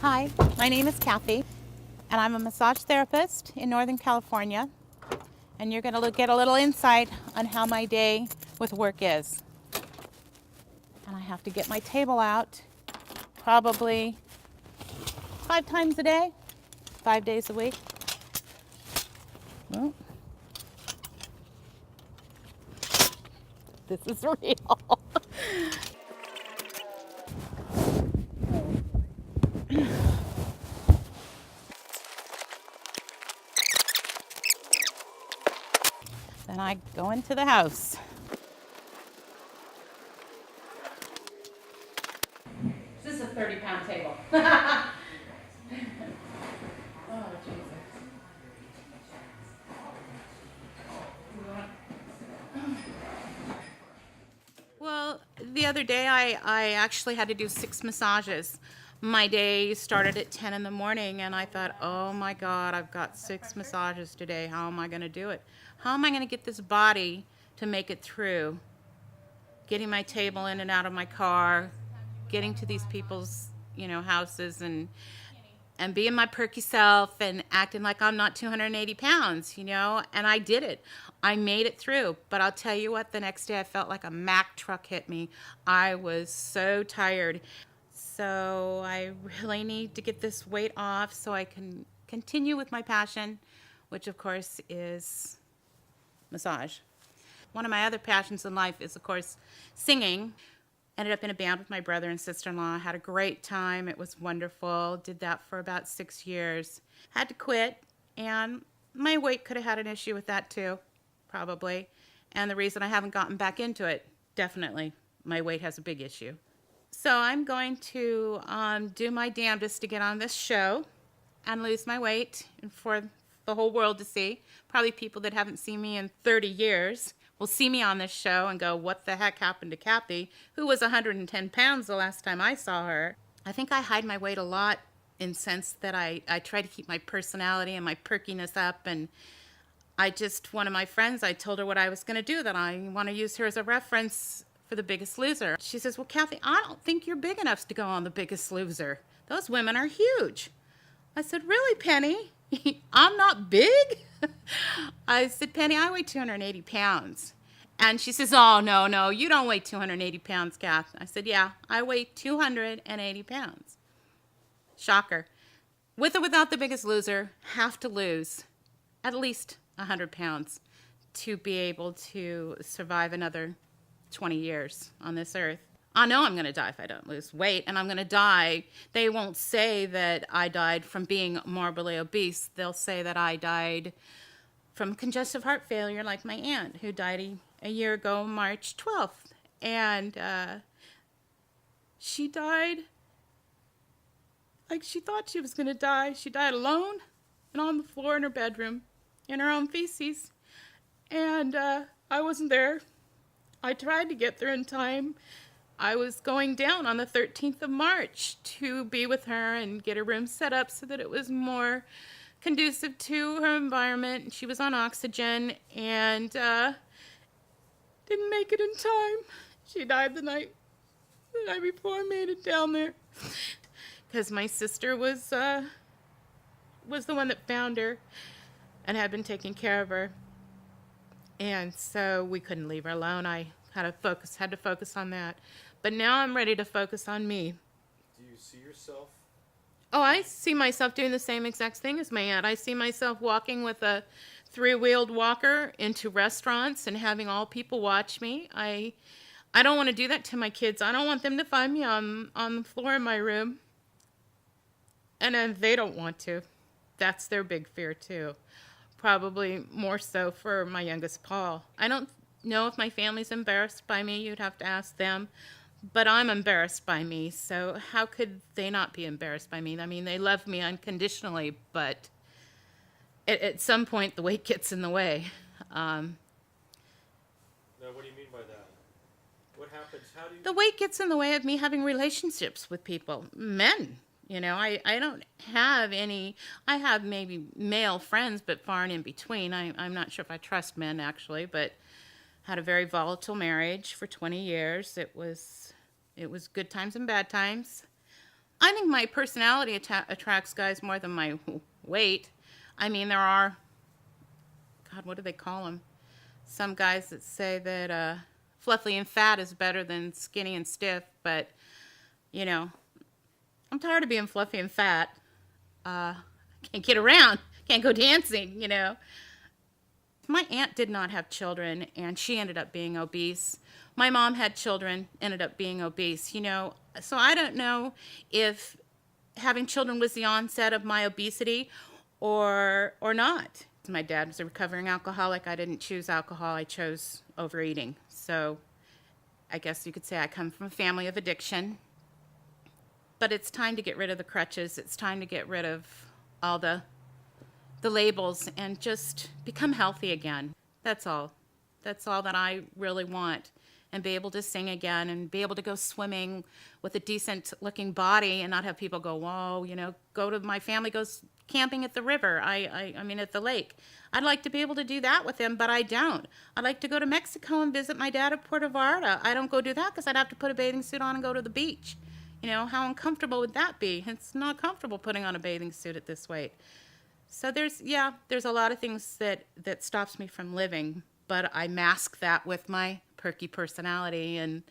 Hi, my name is Kathy, and I'm a massage therapist in Northern California, and you're going to get a little insight on how my day with work is. And I have to get my table out probably 5 times a day, 5 days a week. Well, this is real. Then I go into the house. This is a 30-pound table. Oh, Jesus. Well, the other day I actually had to do 6 massages. My day started at 10 in the morning, and I thought, oh my God, I've got 6 massages today. How am I going to do it? How am I going to get this body to make it through? Getting my table in and out of my car, getting to these people's, houses, and being my perky self and acting like I'm not 280 pounds, and I did it. I made it through. But I'll tell you what, the next day I felt like a Mack truck hit me. I was so tired. So I really need to get this weight off so I can continue with my passion, which of course is massage. One of my other passions in life is, of course, singing. Ended up in a band with my brother and sister-in-law. Had a great time. It was wonderful. Did that for about 6 years. Had to quit, and my weight could have had an issue with that too, probably. And the reason I haven't gotten back into it, definitely, my weight has a big issue. So I'm going to do my damnedest to get on this show and lose my weight for the whole world to see. Probably people that haven't seen me in 30 years will see me on this show and go, what the heck happened to Kathy, who was 110 pounds the last time I saw her. I think I hide my weight a lot in sense that I try to keep my personality and my perkiness up. And one of my friends, I told her what I was going to do, that I want to use her as a reference for The Biggest Loser. She says, well, Kathy, I don't think you're big enough to go on The Biggest Loser. Those women are huge. I said, really, Penny? I'm not big? I said, Penny, I weigh 280 pounds. And she says, oh, no, you don't weigh 280 pounds, Kath. I said, yeah, I weigh 280 pounds. Shocker. With or without The Biggest Loser, have to lose at least 100 pounds to be able to survive another 20 years on this earth. I know I'm going to die if I don't lose weight, and I'm going to die. They won't say that I died from being morbidly obese. They'll say that I died from congestive heart failure, like my aunt, who died a year ago, March 12th. And she died like she thought she was going to die. She died alone and on the floor in her bedroom in her own feces. And I wasn't there. I tried to get there in time. I was going down on the 13th of March to be with her and get her room set up so that it was more conducive to her environment. She was on oxygen and didn't make it in time. She died the night before I made it down there, because my sister was the one that found her and had been taking care of her. And so we couldn't leave her alone. I had to focus on that. But now I'm ready to focus on me. Do you see yourself? Oh, I see myself doing the same exact thing as my aunt. I see myself walking with a 3-wheeled walker into restaurants and having all people watch me. I don't want to do that to my kids. I don't want them to find me on the floor in my room. And then they don't want to. That's their big fear too. Probably more so for my youngest, Paul. I don't know if my family's embarrassed by me. You'd have to ask them. But I'm embarrassed by me, so how could they not be embarrassed by me? I mean, they love me unconditionally, but at some point the weight gets in the way. Now, what do you mean by that? What happens? How do you... The weight gets in the way of me having relationships with people, men. I don't have any. I have maybe male friends, but far and in between. I'm not sure if I trust men, actually, but had a very volatile marriage for 20 years. It was good times and bad times. I think my personality attracts guys more than my weight. I mean, there are, God, what do they call them? Some guys that say that fluffy and fat is better than skinny and stiff, but, you know, I'm tired of being fluffy and fat. Can't get around, can't go dancing, you know. My aunt did not have children, and she ended up being obese. My mom had children, ended up being obese, you know. So I don't know if having children was the onset of my obesity or not. My dad was a recovering alcoholic. I didn't choose alcohol. I chose overeating. So I guess you could say I come from a family of addiction. But it's time to get rid of the crutches. It's time to get rid of all the labels and just become healthy again. That's all. That's all that I really want. And be able to sing again and be able to go swimming with a decent looking body and not have people go, whoa, you know, my family goes camping at the river. I mean, at the lake. I'd like to be able to do that with them, but I don't. I'd like to go to Mexico and visit my dad at Puerto Vallarta. I don't go do that because I'd have to put a bathing suit on and go to the beach. You know, how uncomfortable would that be? It's not comfortable putting on a bathing suit at this weight. So there's a lot of things that stops me from living, but I mask that with my perky personality, and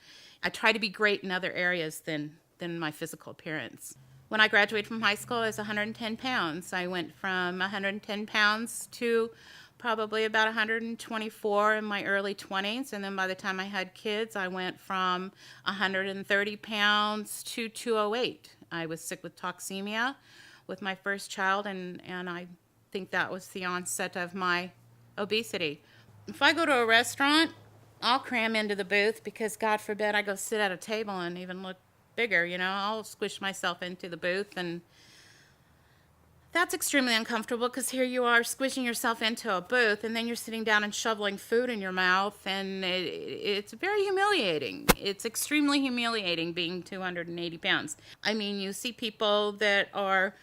I try to be great in other areas than my physical appearance. When I graduated from high school, I was 110 pounds. I went from 110 pounds to probably about 124 in my early 20s, and then by the time I had kids, I went from 130 pounds to 208. I was sick with toxemia with my first child, and I think that was the onset of my obesity. If I go to a restaurant, I'll cram into the booth because, God forbid, I go sit at a table and even look bigger, you know. I'll squish myself into the booth, and that's extremely uncomfortable because here you are squishing yourself into a booth, and then you're sitting down and shoveling food in your mouth, and it's very humiliating. It's extremely humiliating being 280 pounds. I mean, you see people that are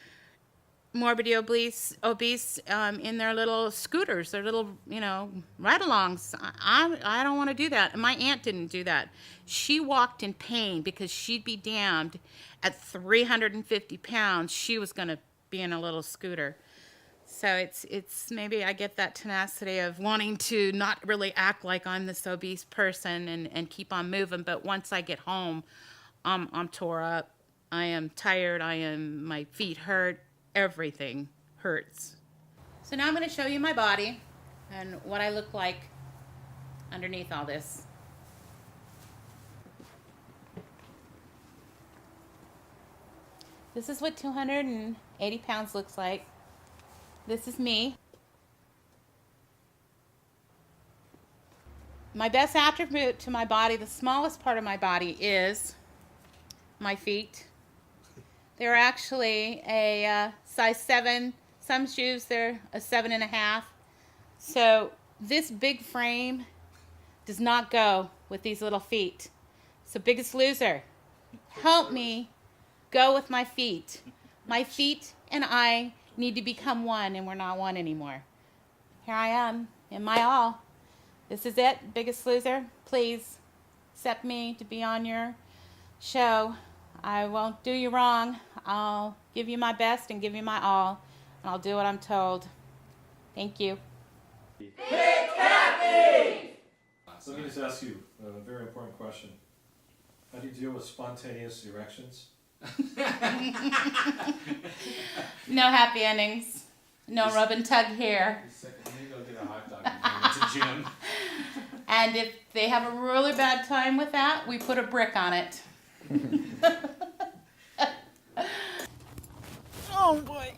morbidly obese in their little scooters, their little, you know, ride-alongs. I don't want to do that. And my aunt didn't do that. She walked in pain because she'd be damned at 350 pounds. She was going to be in a little scooter. So it's maybe I get that tenacity of wanting to not really act like I'm this obese person and keep on moving. But once I get home, I'm tore up. I am tired. My feet hurt. Everything hurts. So now I'm going to show you my body and what I look like underneath all this. This is what 280 pounds looks like. This is me. My best attribute to my body, the smallest part of my body, is my feet. They're actually a size 7. Some shoes, they're a 7.5. So this big frame does not go with these little feet. So Biggest Loser, help me go with my feet. My feet and I need to become one, and we're not one anymore. Here I am in my all. This is it, Biggest Loser. Please accept me to be on your show. I won't do you wrong. I'll give you my best and give you my all, and I'll do what I'm told. Thank you. Pick Cathy! So let me just ask you a very important question. How do you deal with spontaneous erections? No happy endings. No rub and tug here. Let me go get a hot dog and go to the gym. And if they have a really bad time with that, we put a brick on it. Oh boy.